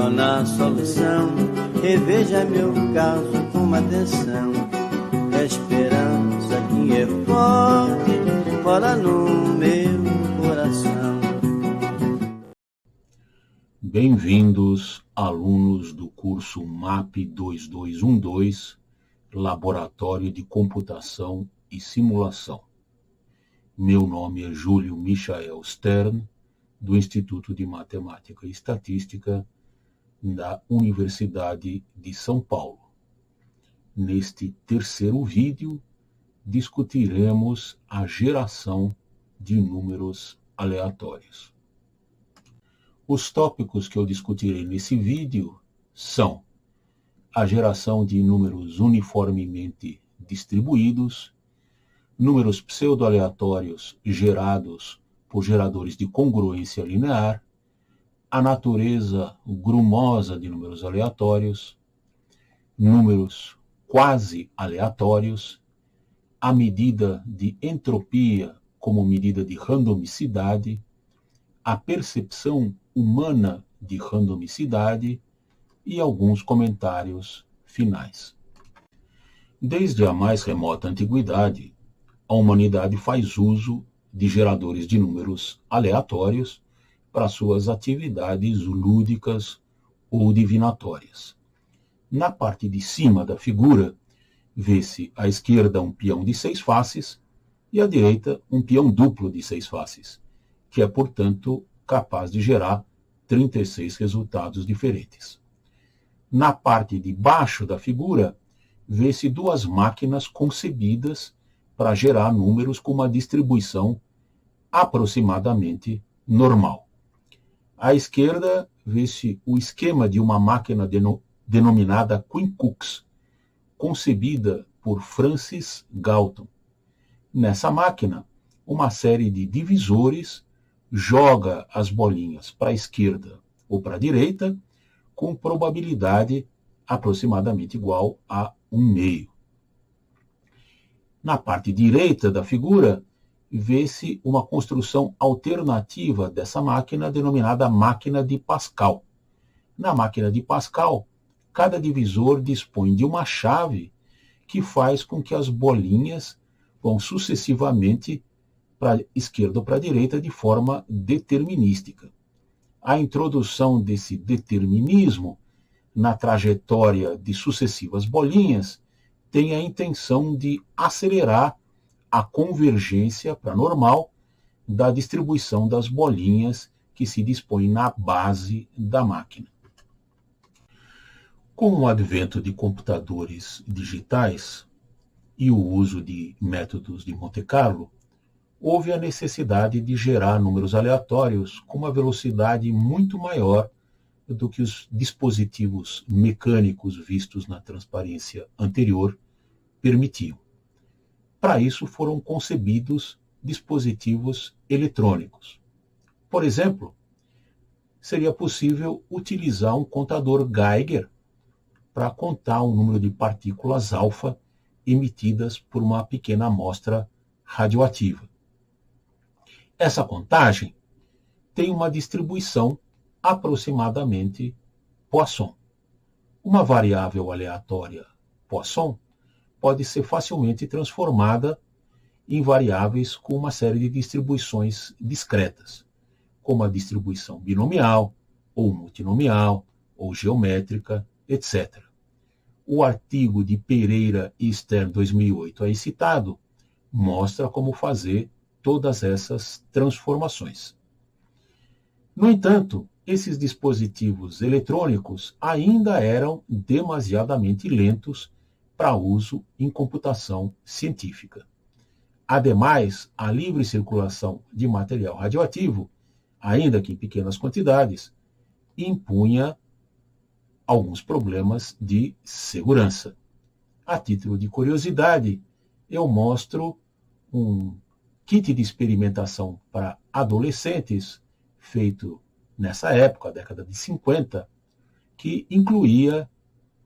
na solução. Reveja meu caso com atenção. A esperança que é forte mora no meu coração. Bem-vindos, alunos do curso MAP 2212, Laboratório de Computação e Simulação. Meu nome é Júlio Michael Stern, do Instituto de Matemática e Estatística da Universidade de São Paulo. Neste terceiro vídeo, discutiremos a geração de números aleatórios. Os tópicos que eu discutirei nesse vídeo são a geração de números uniformemente distribuídos, números pseudo-aleatórios gerados por geradores de congruência linear, a natureza grumosa de números aleatórios, números quase aleatórios, a medida de entropia como medida de randomicidade, a percepção humana de randomicidade e alguns comentários finais. Desde a mais remota antiguidade, a humanidade faz uso de geradores de números aleatórios para suas atividades lúdicas ou divinatórias. Na parte de cima da figura, vê-se à esquerda um peão de 6 faces e à direita um peão duplo de 6 faces, que é, portanto, capaz de gerar 36 resultados diferentes. Na parte de baixo da figura, vê-se duas máquinas concebidas para gerar números com uma distribuição aproximadamente normal. À esquerda, vê-se o esquema de uma máquina denominada Queen-Cooks, concebida por Francis Galton. Nessa máquina, uma série de divisores joga as bolinhas para a esquerda ou para a direita com probabilidade aproximadamente igual a 1/2. Na parte direita da figura, vê-se uma construção alternativa dessa máquina, denominada máquina de Pascal. Na máquina de Pascal, cada divisor dispõe de uma chave que faz com que as bolinhas vão sucessivamente para a esquerda ou para a direita de forma determinística. A introdução desse determinismo na trajetória de sucessivas bolinhas tem a intenção de acelerar a convergência para normal da distribuição das bolinhas que se dispõe na base da máquina. Com o advento de computadores digitais e o uso de métodos de Monte Carlo, houve a necessidade de gerar números aleatórios com uma velocidade muito maior do que os dispositivos mecânicos vistos na transparência anterior permitiam. Para isso foram concebidos dispositivos eletrônicos. Por exemplo, seria possível utilizar um contador Geiger para contar o número de partículas alfa emitidas por uma pequena amostra radioativa. Essa contagem tem uma distribuição aproximadamente Poisson. Uma variável aleatória Poisson pode ser facilmente transformada em variáveis com uma série de distribuições discretas, como a distribuição binomial, ou multinomial, ou geométrica, etc. O artigo de Pereira e Stern 2008 aí citado mostra como fazer todas essas transformações. No entanto, esses dispositivos eletrônicos ainda eram demasiadamente lentos para uso em computação científica. Ademais, a livre circulação de material radioativo, ainda que em pequenas quantidades, impunha alguns problemas de segurança. A título de curiosidade, eu mostro um kit de experimentação para adolescentes feito nessa época, década de 50, que incluía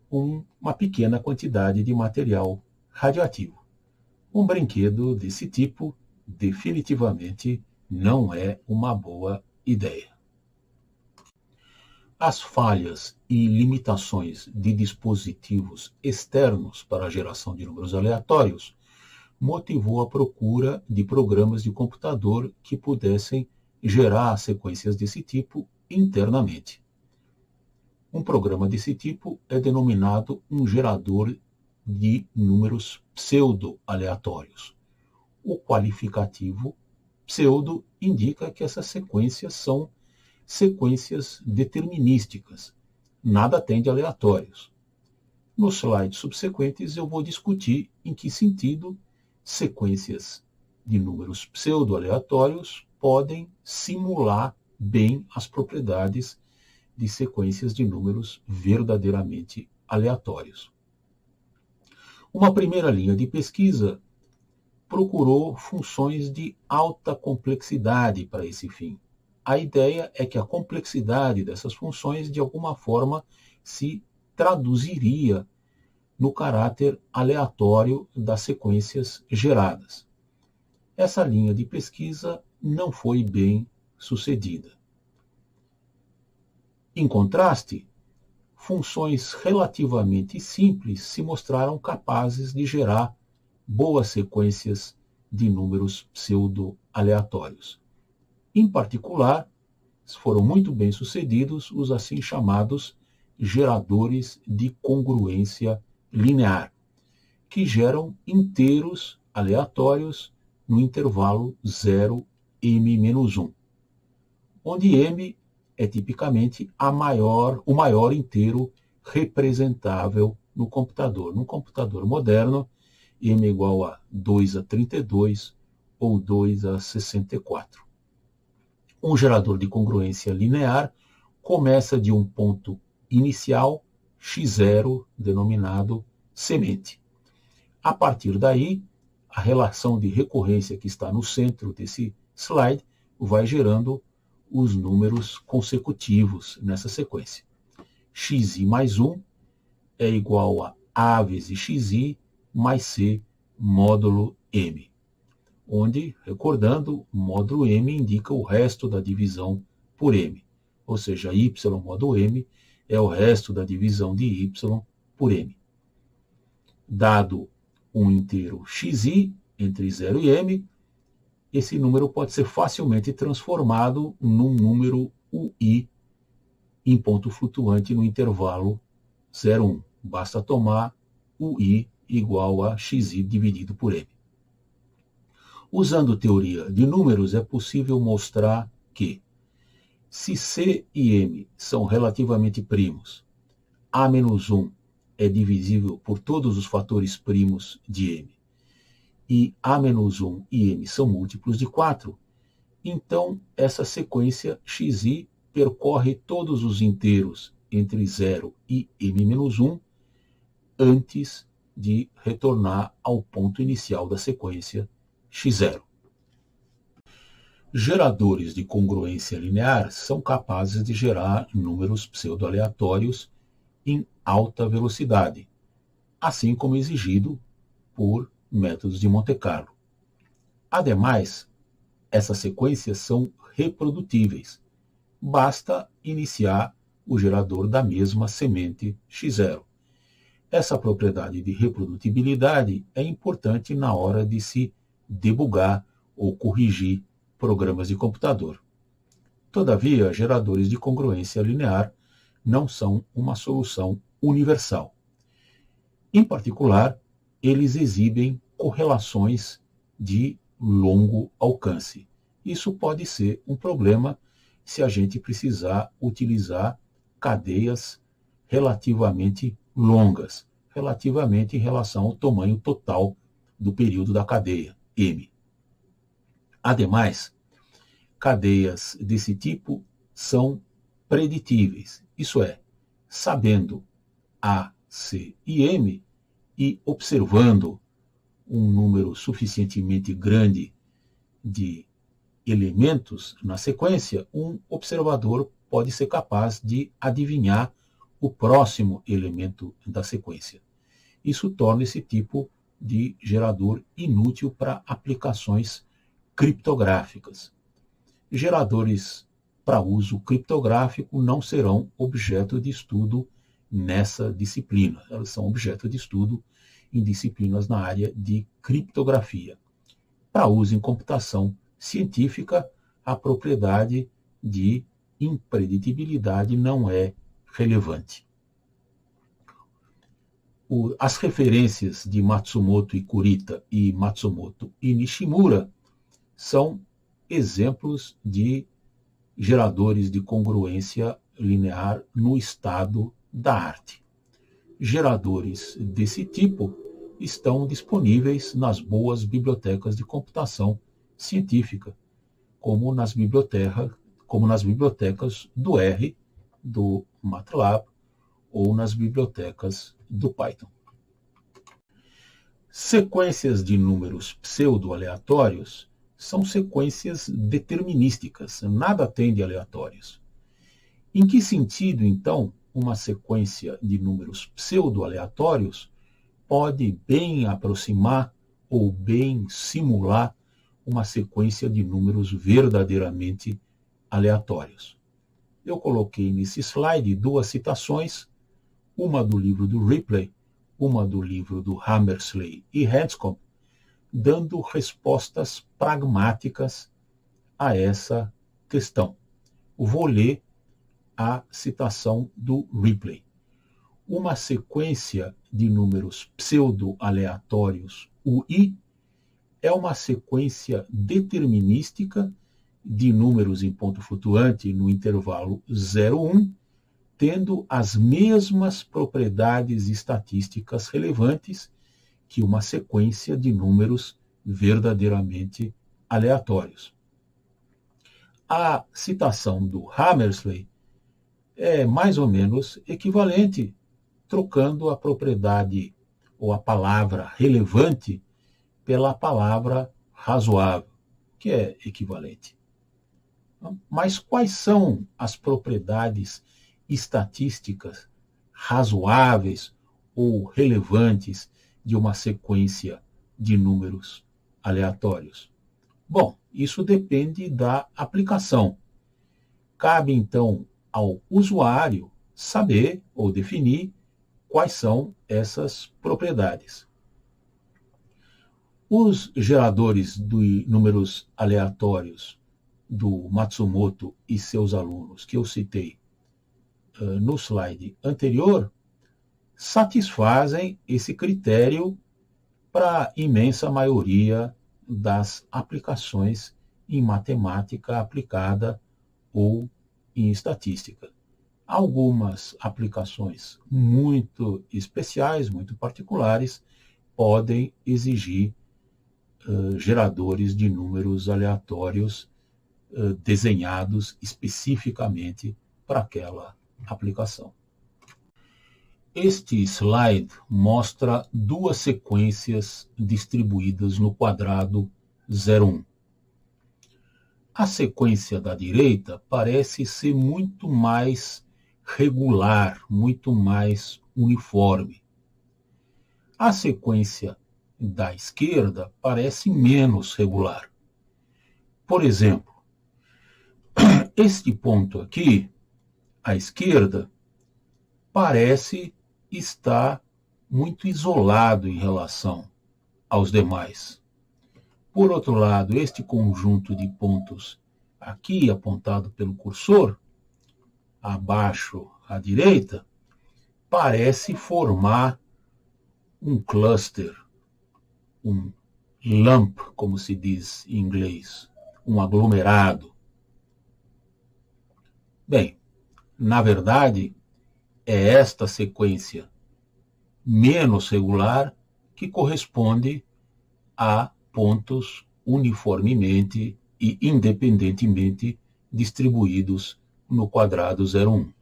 uma pequena quantidade de material radioativo. Um brinquedo desse tipo definitivamente não é uma boa ideia. As falhas e limitações de dispositivos externos para a geração de números aleatórios motivou a procura de programas de computador que pudessem gerar sequências desse tipo internamente. Um programa desse tipo é denominado um gerador de números pseudo-aleatórios. O qualificativo pseudo indica que essas sequências são sequências determinísticas, nada tem de aleatórios. Nos slides subsequentes eu vou discutir em que sentido sequências de números pseudo-aleatórios podem simular bem as propriedades de sequências de números verdadeiramente aleatórios. Uma primeira linha de pesquisa procurou funções de alta complexidade para esse fim. A ideia é que a complexidade dessas funções, de alguma forma, se traduziria no caráter aleatório das sequências geradas. Essa linha de pesquisa não foi bem sucedida. Em contraste, funções relativamente simples se mostraram capazes de gerar boas sequências de números pseudo-aleatórios. Em particular, foram muito bem sucedidos os assim chamados geradores de congruência linear, que geram inteiros aleatórios no intervalo 0m-1, onde m é tipicamente o maior inteiro representável no computador. No computador moderno, m é igual a 2 a 32 ou 2 a 64. Um gerador de congruência linear começa de um ponto inicial, x0, denominado semente. A partir daí, a relação de recorrência que está no centro desse slide vai gerando os números consecutivos nessa sequência. xi mais 1 é igual a A vezes xi mais C módulo m, onde, recordando, o módulo m indica o resto da divisão por m, ou seja, y módulo m é o resto da divisão de y por m. Dado um inteiro xi entre 0 e m, esse número pode ser facilmente transformado num número ui em ponto flutuante no intervalo 0, 1. Basta tomar ui igual a xi dividido por m. Usando teoria de números, é possível mostrar que, se C e M são relativamente primos, A-1 é divisível por todos os fatores primos de M, e A-1 e M são múltiplos de 4, então essa sequência xi percorre todos os inteiros entre 0 e m-1 antes de retornar ao ponto inicial da sequência x0. Geradores de congruência linear são capazes de gerar números pseudo-aleatórios em alta velocidade, assim como exigido por métodos de Monte Carlo. Ademais, essas sequências são reprodutíveis. Basta iniciar o gerador da mesma semente x0. Essa propriedade de reprodutibilidade é importante na hora de se debugar ou corrigir programas de computador. Todavia, geradores de congruência linear não são uma solução universal. Em particular, eles exibem correlações de longo alcance. Isso pode ser um problema se a gente precisar utilizar cadeias relativamente longas, relativamente em relação ao tamanho total do período da cadeia, M. Ademais, cadeias desse tipo são preditíveis, isso é, sabendo A, C e M e observando um número suficientemente grande de elementos na sequência, um observador pode ser capaz de adivinhar o próximo elemento da sequência. Isso torna esse tipo de gerador inútil para aplicações criptográficas. Geradores para uso criptográfico não serão objeto de estudo nessa disciplina. Elas são objeto de estudo em disciplinas na área de criptografia. Para uso em computação científica, a propriedade de impreditibilidade não é relevante. As referências de Matsumoto e Kurita e Matsumoto e Nishimura são exemplos de geradores de congruência linear no estado da arte. Geradores desse tipo estão disponíveis nas boas bibliotecas de computação científica, como nas bibliotecas do R, do MATLAB, ou nas bibliotecas do Python. Sequências de números pseudo-aleatórios são sequências determinísticas, nada tem de aleatórios. Em que sentido, então, uma sequência de números pseudo-aleatórios pode bem aproximar ou bem simular uma sequência de números verdadeiramente aleatórios? Eu coloquei nesse slide duas citações, uma do livro do Ripley, uma do livro do Hammersley e Hanscom, dando respostas pragmáticas a essa questão. Vou ler a citação do Ripley. Uma sequência de números pseudo-aleatórios UI é uma sequência determinística de números em ponto flutuante no intervalo 0,1, tendo as mesmas propriedades estatísticas relevantes que uma sequência de números verdadeiramente aleatórios. A citação do Hammersley é mais ou menos equivalente, trocando a propriedade ou a palavra relevante pela palavra razoável, que é equivalente. Mas quais são as propriedades estatísticas razoáveis ou relevantes de uma sequência de números aleatórios? Bom, isso depende da aplicação. Cabe, então, ao usuário saber ou definir quais são essas propriedades. Os geradores de números aleatórios do Matsumoto e seus alunos, que eu citei no slide anterior, satisfazem esse critério para a imensa maioria das aplicações em matemática aplicada ou em estatística. Algumas aplicações muito especiais, muito particulares, podem exigir geradores de números aleatórios desenhados especificamente para aquela aplicação. Este slide mostra duas sequências distribuídas no quadrado 0,1. A sequência da direita parece ser muito mais regular, muito mais uniforme. A sequência da esquerda parece menos regular. Por exemplo, este ponto aqui, à esquerda, parece estar muito isolado em relação aos demais. Por outro lado, este conjunto de pontos aqui, apontado pelo cursor, abaixo à direita, parece formar um cluster, um lump, como se diz em inglês, um aglomerado. Bem, na verdade, é esta sequência menos regular que corresponde a pontos uniformemente e independentemente distribuídos no quadrado 0,1.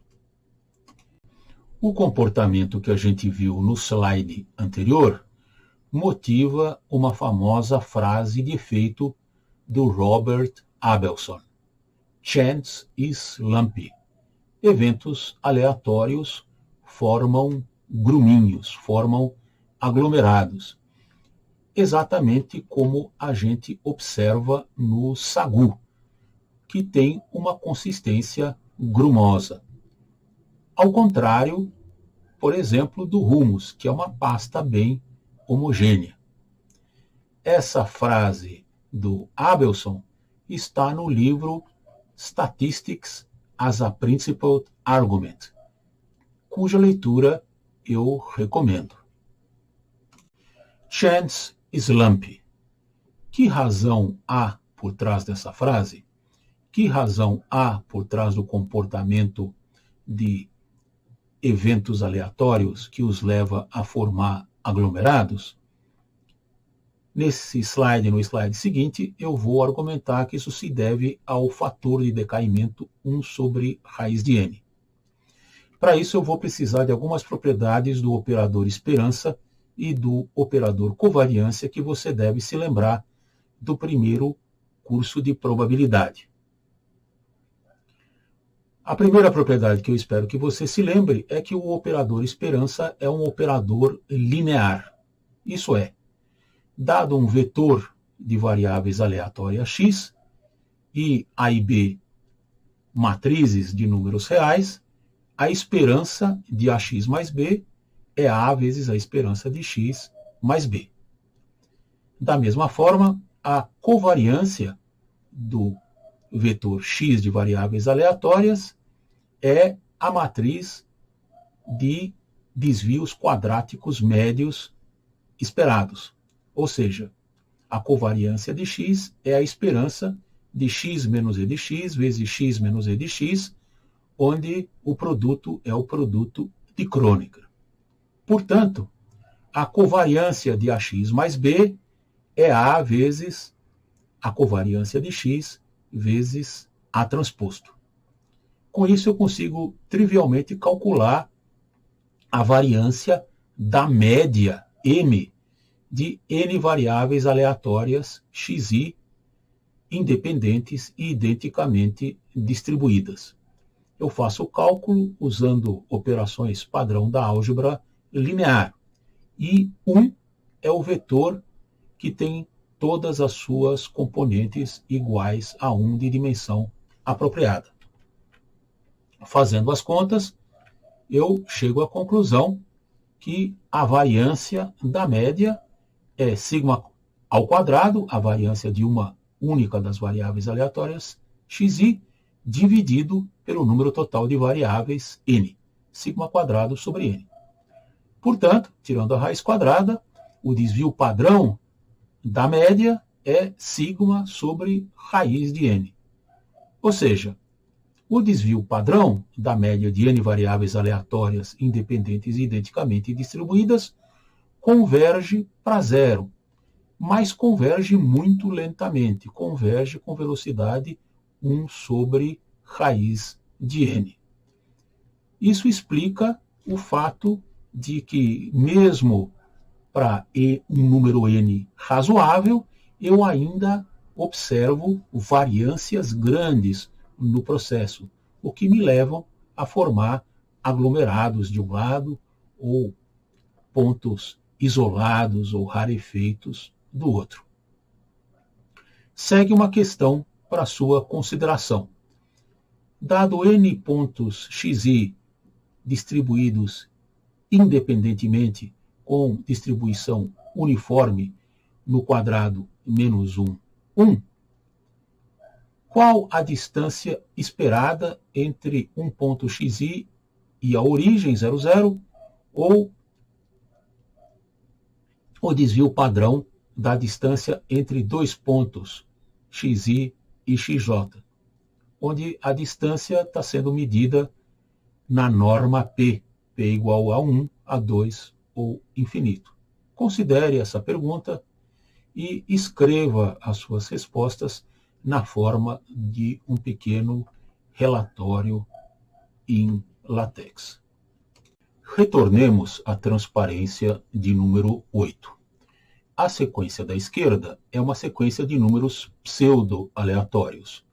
O comportamento que a gente viu no slide anterior motiva uma famosa frase de efeito do Robert Abelson: Chance is lumpy. Eventos aleatórios formam gruminhos, formam aglomerados, exatamente como a gente observa no sagu. que tem uma consistência grumosa. Ao contrário, por exemplo, do hummus, que é uma pasta bem homogênea. Essa frase do Abelson está no livro Statistics as a Principled Argument, cuja leitura eu recomendo. Chance slump. Que razão há por trás dessa frase? Que razão há por trás do comportamento de eventos aleatórios que os leva a formar aglomerados? Nesse slide, no slide seguinte, eu vou argumentar que isso se deve ao fator de decaimento 1 sobre raiz de n. Para isso, eu vou precisar de algumas propriedades do operador esperança e do operador covariância que você deve se lembrar do primeiro curso de probabilidade. A primeira propriedade que eu espero que você se lembre é que o operador esperança é um operador linear. Isso é, dado um vetor de variáveis aleatórias x e A e B matrizes de números reais, a esperança de AX mais B é A vezes a esperança de X mais B. Da mesma forma, a covariância do vetor X de variáveis aleatórias é a matriz de desvios quadráticos médios esperados. Ou seja, a covariância de x é a esperança de x menos e de x vezes x menos e de x, onde o produto é o produto de Kronecker. Portanto, a covariância de AX mais B é A vezes a covariância de x vezes A transposto. Com isso, eu consigo trivialmente calcular a variância da média M de N variáveis aleatórias xi, independentes e identicamente distribuídas. Eu faço o cálculo usando operações padrão da álgebra linear. E 1 é o vetor que tem todas as suas componentes iguais a 1 de dimensão apropriada. Fazendo as contas, eu chego à conclusão que a variância da média é sigma ao quadrado, a variância de uma única das variáveis aleatórias xi, dividido pelo número total de variáveis n, sigma quadrado sobre n. Portanto, tirando a raiz quadrada, o desvio padrão da média é sigma sobre raiz de n. Ou seja, o desvio padrão da média de n variáveis aleatórias independentes e identicamente distribuídas converge para zero, mas converge muito lentamente, converge com velocidade 1 sobre raiz de n. Isso explica o fato de que, mesmo para um número n razoável, eu ainda observo variâncias grandes no processo, o que me levam a formar aglomerados de um lado ou pontos isolados ou rarefeitos do outro. Segue uma questão para sua consideração. Dado n pontos xi distribuídos independentemente com distribuição uniforme no quadrado menos 1, 1, qual a distância esperada entre um ponto xi e a origem 0, 0, ou o desvio padrão da distância entre dois pontos xi e xj, onde a distância está sendo medida na norma P igual a 1, a 2 ou infinito. Considere essa pergunta e escreva as suas respostas na forma de um pequeno relatório em LaTeX. Retornemos à transparência de número 8. A sequência da esquerda é uma sequência de números pseudo-aleatórios,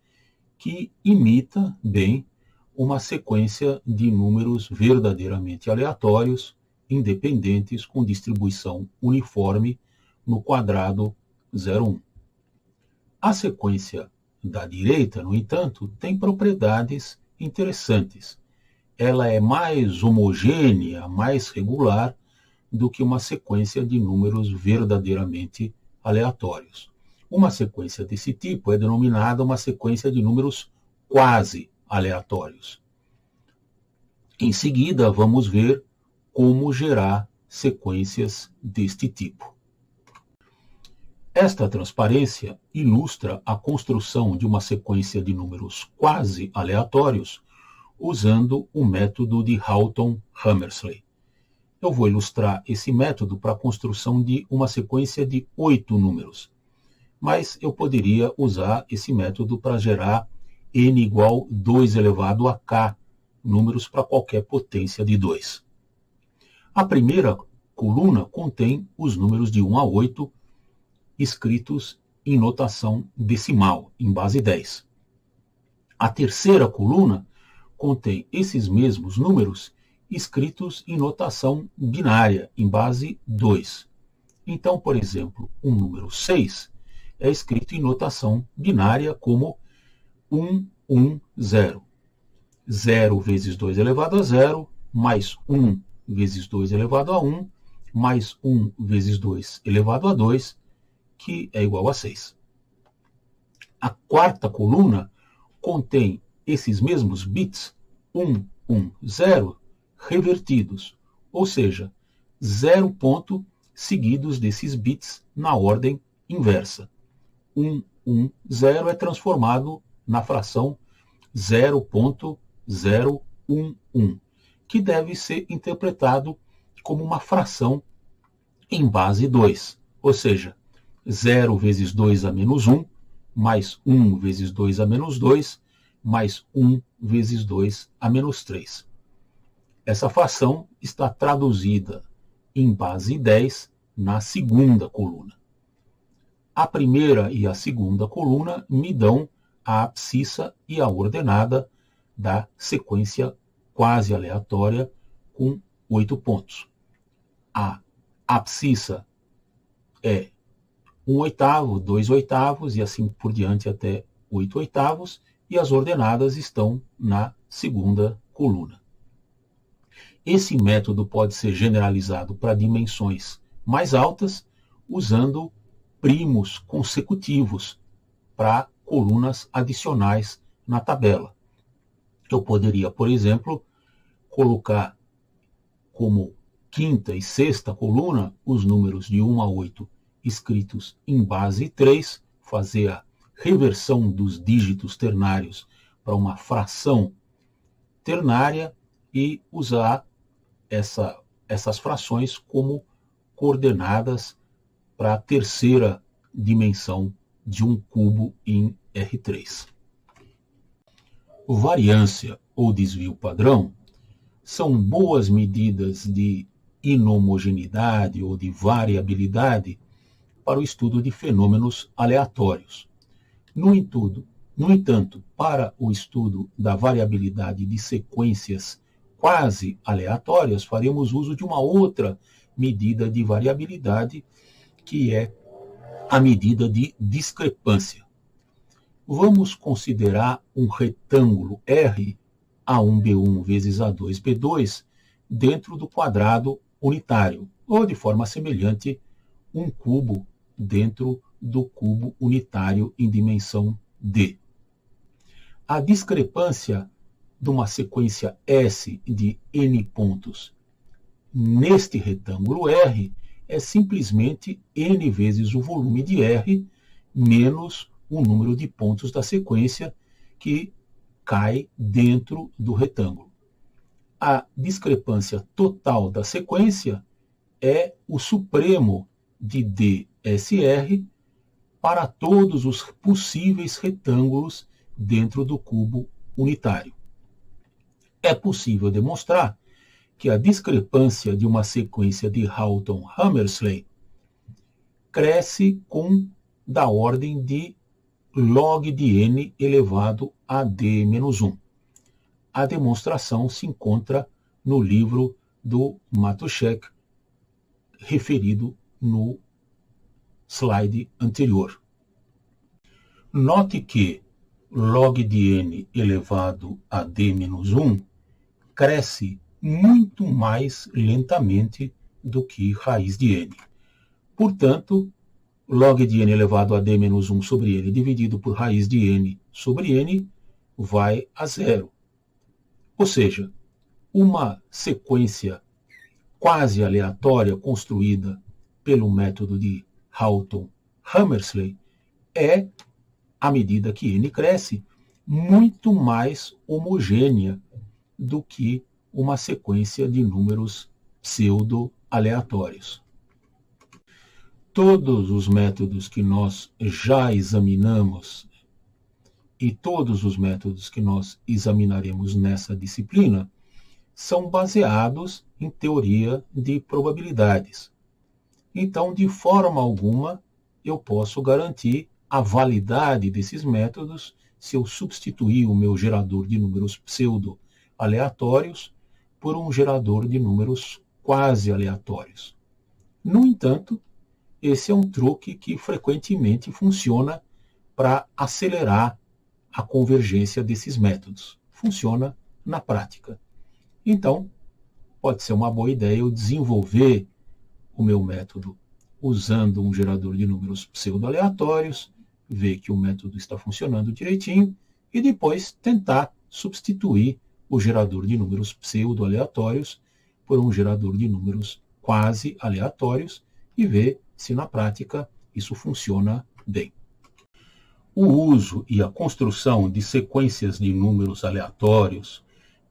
que imita bem uma sequência de números verdadeiramente aleatórios, independentes, com distribuição uniforme no quadrado 0, 1. A sequência da direita, no entanto, tem propriedades interessantes. Ela é mais homogênea, mais regular do que uma sequência de números verdadeiramente aleatórios. Uma sequência desse tipo é denominada uma sequência de números quase aleatórios. Em seguida, vamos ver como gerar sequências deste tipo. Esta transparência ilustra a construção de uma sequência de números quase aleatórios usando o método de Houghton-Hammersley. Eu vou ilustrar esse método para a construção de uma sequência de 8 números, mas eu poderia usar esse método para gerar n igual 2 elevado a k números para qualquer potência de 2. A primeira coluna contém os números de 1 a 8 escritos em notação decimal, em base 10. A terceira coluna contém esses mesmos números escritos em notação binária, em base 2. Então, por exemplo, o número 6 é escrito em notação binária como 1, 1, 0. 0 vezes 2 elevado a 0, mais 1 vezes 2 elevado a 1, mais 1 vezes 2 elevado a 2, que é igual a 6. A quarta coluna contém esses mesmos bits 1, 1, 0 revertidos, ou seja, 0 ponto seguidos desses bits na ordem inversa. 1, 1, 0 é transformado na fração 0.011, que deve ser interpretado como uma fração em base 2, ou seja, 0 vezes 2 a menos 1, mais 1 vezes 2 a menos 2, mais 1 vezes 2 a menos 3. Essa fração está traduzida em base 10 na segunda coluna. A primeira e a segunda coluna me dão a abscissa e a ordenada da sequência quase aleatória com 8 pontos. A abscissa é 1 oitavo, 2 oitavos e assim por diante até 8 oitavos, e as ordenadas estão na segunda coluna. Esse método pode ser generalizado para dimensões mais altas, usando primos consecutivos para colunas adicionais na tabela. Eu poderia, por exemplo, colocar como quinta e sexta coluna os números de 1 a 8 escritos em base 3, fazer a reversão dos dígitos ternários para uma fração ternária e usar essas frações como coordenadas para a terceira dimensão de um cubo em R3. Variância ou desvio padrão são boas medidas de inhomogeneidade ou de variabilidade para o estudo de fenômenos aleatórios. No entanto, para o estudo da variabilidade de sequências quase aleatórias, faremos uso de uma outra medida de variabilidade, que é a medida de discrepância. Vamos considerar um retângulo R, A1B1 vezes A2B2, dentro do quadrado unitário, ou de forma semelhante, um cubo dentro do cubo unitário em dimensão D. A discrepância de uma sequência S de n pontos neste retângulo R é simplesmente n vezes o volume de R menos o número de pontos da sequência que cai dentro do retângulo. A discrepância total da sequência é o supremo de DSR para todos os possíveis retângulos dentro do cubo unitário. É possível demonstrar que a discrepância de uma sequência de Houghton-Hammersley cresce com da ordem de log de n elevado a d-1. A demonstração se encontra no livro do Matuszek, referido no slide anterior. Note que log de n elevado a d menos 1 cresce muito mais lentamente do que raiz de n. Portanto, log de n elevado a d menos 1 sobre n dividido por raiz de n sobre n vai a zero. Ou seja, uma sequência quase aleatória construída pelo método de Houghton-Hammersley é, à medida que n cresce, muito mais homogênea do que uma sequência de números pseudo-aleatórios. Todos os métodos que nós já examinamos e todos os métodos que nós examinaremos nessa disciplina são baseados em teoria de probabilidades. Então, de forma alguma, eu posso garantir a validade desses métodos se eu substituir o meu gerador de números pseudo-aleatórios por um gerador de números quase aleatórios. No entanto, esse é um truque que frequentemente funciona para acelerar a convergência desses métodos. Funciona na prática. Então, pode ser uma boa ideia eu desenvolver o meu método usando um gerador de números pseudo-aleatórios, ver que o método está funcionando direitinho e depois tentar substituir o gerador de números pseudo-aleatórios por um gerador de números quase aleatórios e ver se na prática isso funciona bem. O uso e a construção de sequências de números aleatórios,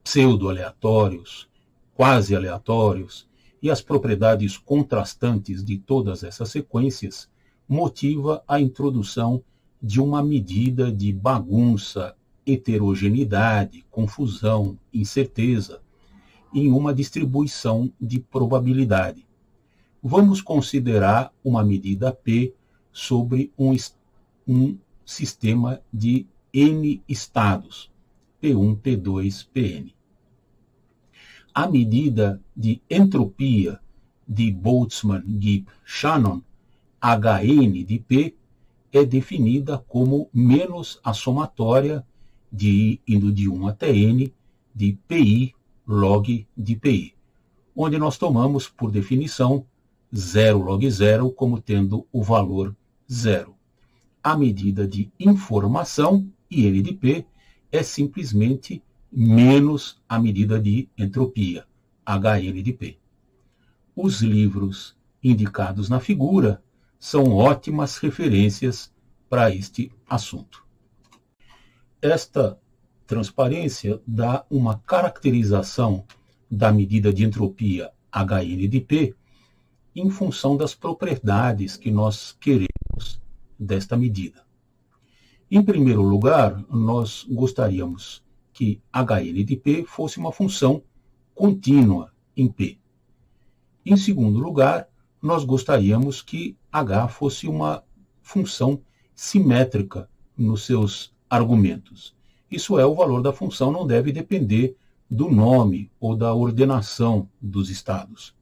pseudo-aleatórios, quase aleatórios e as propriedades contrastantes de todas essas sequências motiva a introdução de uma medida de bagunça, heterogeneidade, confusão, incerteza em uma distribuição de probabilidade. Vamos considerar uma medida P sobre um sistema de N estados, P1, P2, Pn. A medida de entropia de Boltzmann, Gibbs, Shannon, Hn de P, é definida como menos a somatória de I indo de 1 até N de Pi log de Pi, onde nós tomamos, por definição, 0 log 0 como tendo o valor 0. A medida de informação, IN de P, é simplesmente menos a medida de entropia, Hn de P. Os livros indicados na figura são ótimas referências para este assunto. Esta transparência dá uma caracterização da medida de entropia Hn de P em função das propriedades que nós queremos desta medida. Em primeiro lugar, nós gostaríamos que Hn de P fosse uma função contínua em P. Em segundo lugar, nós gostaríamos que H fosse uma função simétrica nos seus argumentos. Isso é, o valor da função não deve depender do nome ou da ordenação dos estados.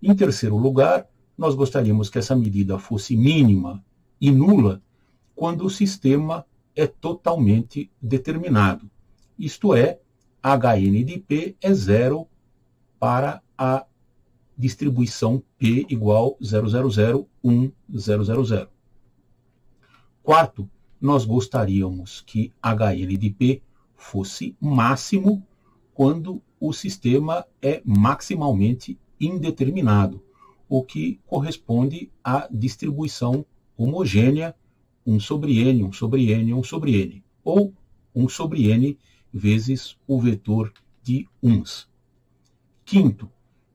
Em terceiro lugar, nós gostaríamos que essa medida fosse mínima e nula quando o sistema é totalmente determinado. Isto é, Hn de P é zero para a distribuição P igual 0001000. Quarto, nós gostaríamos que Hn de P fosse máximo quando o sistema é maximalmente indeterminado, o que corresponde à distribuição homogênea 1 sobre n, 1 sobre n, 1 sobre n, ou 1 sobre n vezes o vetor de uns. Quinto,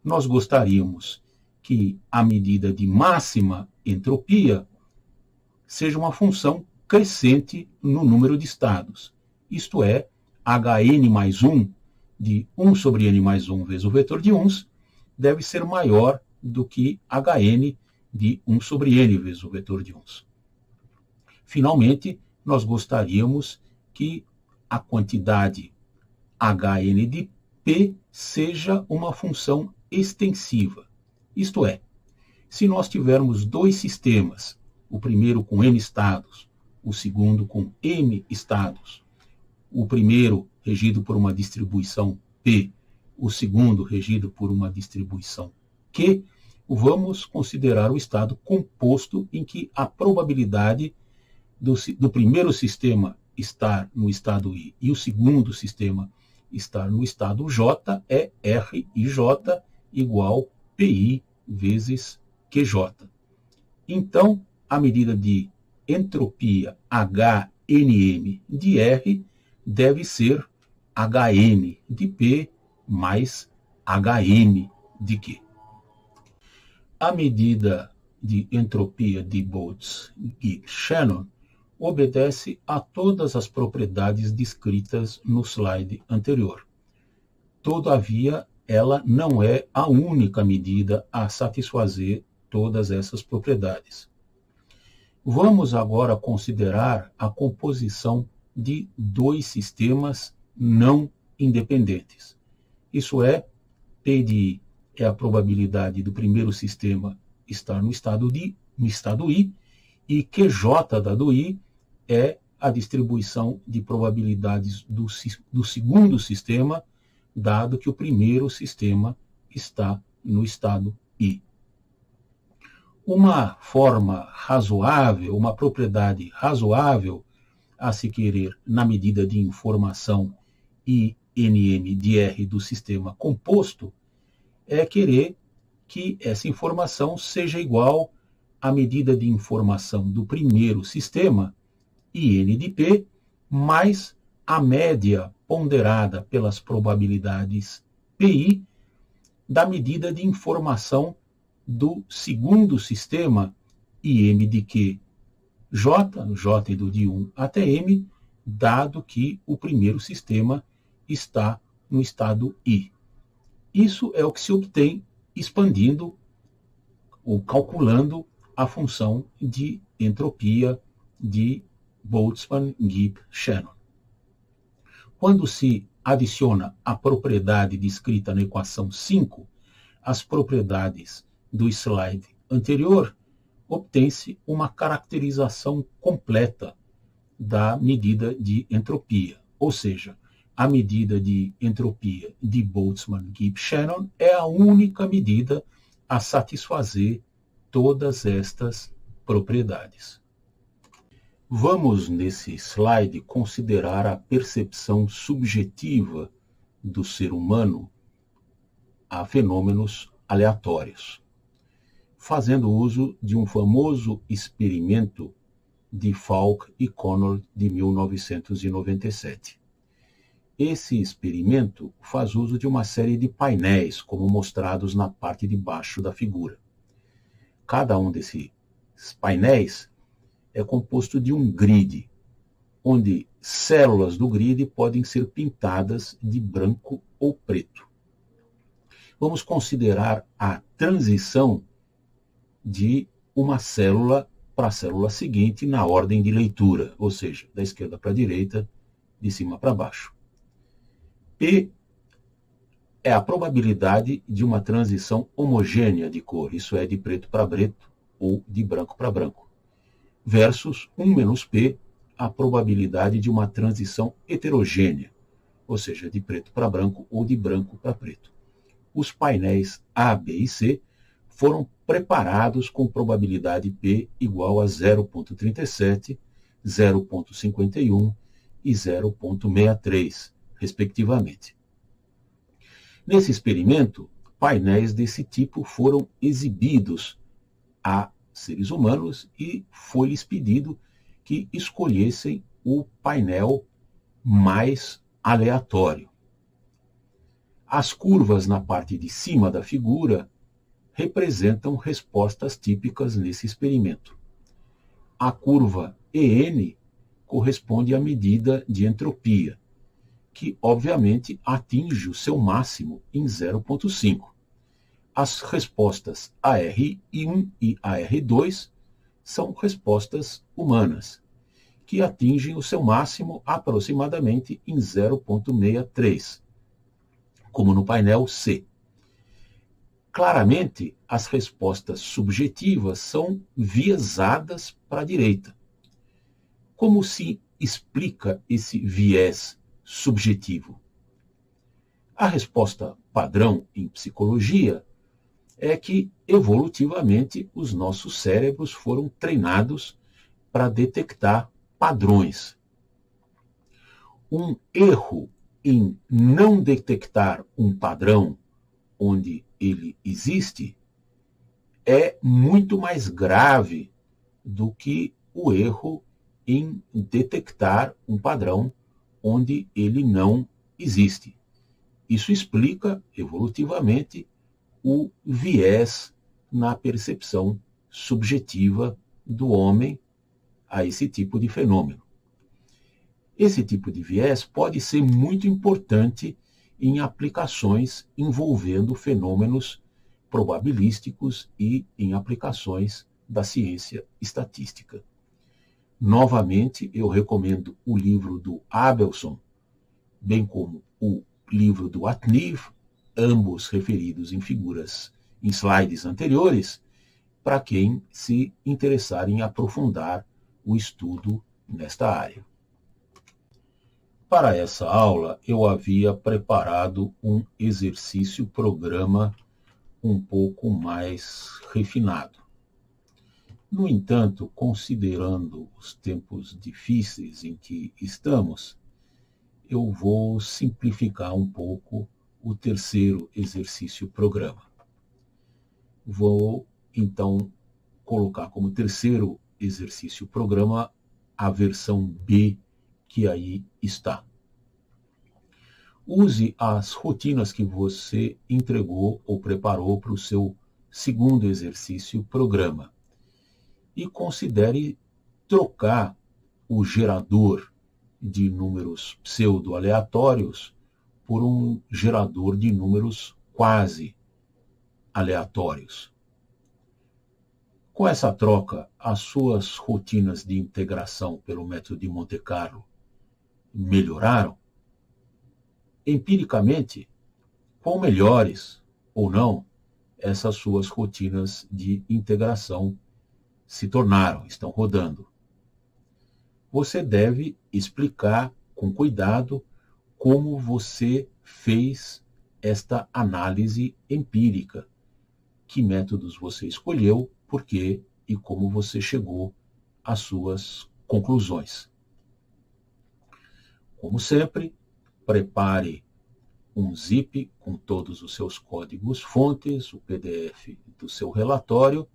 nós gostaríamos que a medida de máxima entropia seja uma função crescente no número de estados. Isto é, Hn mais 1 de 1 sobre n mais 1 vezes o vetor de uns deve ser maior do que Hn de 1 sobre n vezes o vetor de uns. Finalmente, nós gostaríamos que a quantidade Hn de P seja uma função extensiva. Isto é, se nós tivermos dois sistemas, o primeiro com n estados, o segundo com M estados, o primeiro regido por uma distribuição P, o segundo regido por uma distribuição Q, vamos considerar o estado composto em que a probabilidade do primeiro sistema estar no estado I e o segundo sistema estar no estado J é RIJ igual PI vezes QJ. Então, a medida de entropia HNM de R deve ser HN de P mais HM de Q. A medida de entropia de Bose-Gibbs-Shannon obedece a todas as propriedades descritas no slide anterior. Todavia, ela não é a única medida a satisfazer todas essas propriedades. Vamos agora considerar a composição de dois sistemas não independentes. Isso é, P de I é a probabilidade do primeiro sistema estar no estado I, e QJ do I é a distribuição de probabilidades do segundo sistema, dado que o primeiro sistema está no estado I. Uma forma razoável, uma propriedade razoável a se querer na medida de informação INM de R do sistema composto é querer que essa informação seja igual à medida de informação do primeiro sistema, IN de P, mais a média ponderada pelas probabilidades PI da medida de informação do segundo sistema, IM de Q, J indo de 1 até M, dado que o primeiro sistema está no estado I. Isso é o que se obtém expandindo ou calculando a função de entropia de Boltzmann-Gibbs-Shannon. Quando se adiciona a propriedade descrita na equação 5, as propriedades do slide anterior, obtém-se uma caracterização completa da medida de entropia, ou seja, a medida de entropia de Boltzmann-Gibbs-Shannon é a única medida a satisfazer todas estas propriedades. Vamos, nesse slide, considerar a percepção subjetiva do ser humano a fenômenos aleatórios, fazendo uso de um famoso experimento de Falk e Connor de 1997. Esse experimento faz uso de uma série de painéis, como mostrados na parte de baixo da figura. Cada um desses painéis é composto de um grid, onde células do grid podem ser pintadas de branco ou preto. Vamos considerar a transição de uma célula para a célula seguinte na ordem de leitura, ou seja, da esquerda para a direita, de cima para baixo. P é a probabilidade de uma transição homogênea de cor, isso é, de preto para preto ou de branco para branco, versus 1 menos P, a probabilidade de uma transição heterogênea, ou seja, de preto para branco ou de branco para preto. Os painéis A, B e C foram preparados com probabilidade P igual a 0,37, 0,51 e 0,63, respectivamente. Nesse experimento, painéis desse tipo foram exibidos a seres humanos e foi-lhes pedido que escolhessem o painel mais aleatório. As curvas na parte de cima da figura representam respostas típicas nesse experimento. A curva EN corresponde à medida de entropia, que obviamente atinge o seu máximo em 0,5. As respostas AR1 e AR2 são respostas humanas, que atingem o seu máximo aproximadamente em 0,63, como no painel C. Claramente, as respostas subjetivas são viesadas para a direita. Como se explica esse viés subjetivo? A resposta padrão em psicologia é que, evolutivamente, os nossos cérebros foram treinados para detectar padrões. Um erro em não detectar um padrão onde ele existe é muito mais grave do que o erro em detectar um padrão onde ele não existe. Isso explica, evolutivamente, o viés na percepção subjetiva do homem a esse tipo de fenômeno. Esse tipo de viés pode ser muito importante em aplicações envolvendo fenômenos probabilísticos e em aplicações da ciência estatística. Novamente, eu recomendo o livro do Abelson, bem como o livro do Atniv, ambos referidos em slides anteriores, para quem se interessar em aprofundar o estudo nesta área. Para essa aula, eu havia preparado um exercício-programa um pouco mais refinado. No entanto, considerando os tempos difíceis em que estamos, eu vou simplificar um pouco o terceiro exercício-programa. Vou, então, colocar como terceiro exercício-programa a versão B que aí está. Use as rotinas que você entregou ou preparou para o seu segundo exercício-programa e considere trocar o gerador de números pseudo-aleatórios por um gerador de números quase aleatórios. Com essa troca, as suas rotinas de integração pelo método de Monte Carlo melhoraram? Empiricamente, quão melhores ou não essas suas rotinas de integração se tornaram, estão rodando. Você deve explicar com cuidado como você fez esta análise empírica, que métodos você escolheu, por quê e como você chegou às suas conclusões. Como sempre, prepare um zip com todos os seus códigos fontes, o PDF do seu relatório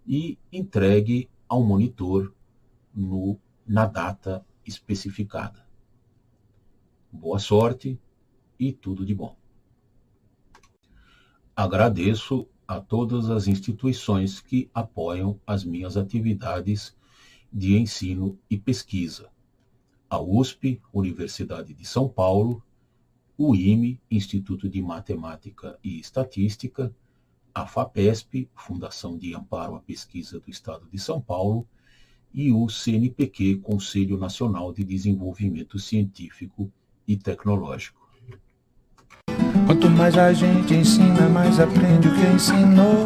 e entregue ao monitor na data especificada. Boa sorte e tudo de bom. Agradeço a todas as instituições que apoiam as minhas atividades de ensino e pesquisa. A USP, Universidade de São Paulo, o IME, Instituto de Matemática e Estatística, a FAPESP, Fundação de Amparo à Pesquisa do Estado de São Paulo, e o CNPq, Conselho Nacional de Desenvolvimento Científico e Tecnológico. Quanto mais a gente ensina, mais aprende o que ensinou.